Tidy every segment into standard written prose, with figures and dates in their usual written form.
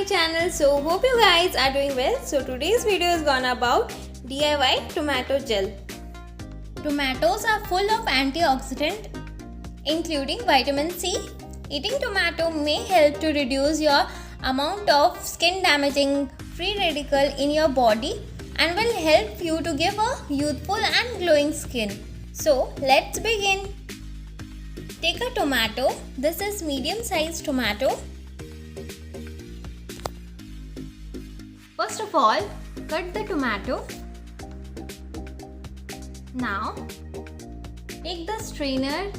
my channel. So hope you guys are doing well. So today's video is gonna about DIY tomato gel. Tomatoes are full of antioxidant including vitamin C. Eating tomato may help to reduce your amount of skin damaging free radical in your body and will help you to give a youthful and glowing skin. So let's begin. Take a tomato. This is medium sized tomato. First of all, cut the tomato. Now, take the strainer.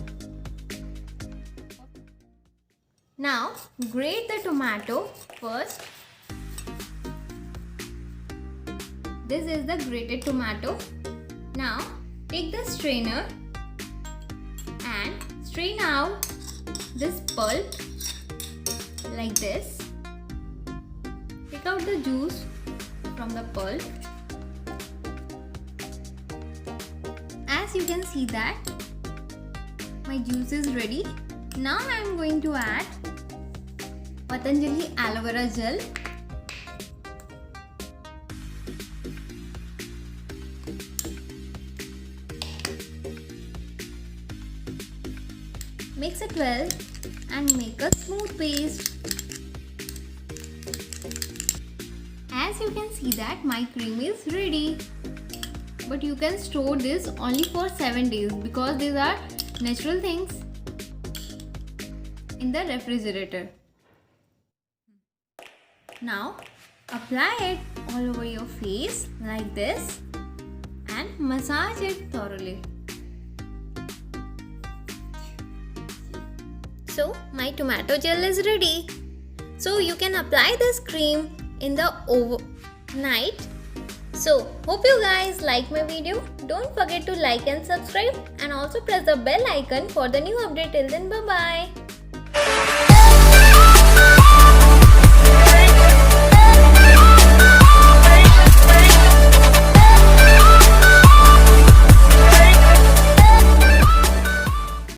Now, grate the tomato first. This is the grated tomato. Now, take the strainer and strain out this pulp like this. Take out the juice from the pulp. As you can see that my juice is ready. Now I am going to add Patanjali Aloevera gel. Mix it well and make a smooth paste. As you can see that my cream is ready. But you can store this only for 7 days because these are natural things in the refrigerator. Now apply it all over your face like this and massage it thoroughly. So my tomato gel is ready. So you can apply this cream in the overnight. So hope you guys like my video. Don't forget to like and subscribe and also press the bell icon for the new update. Till then, bye bye.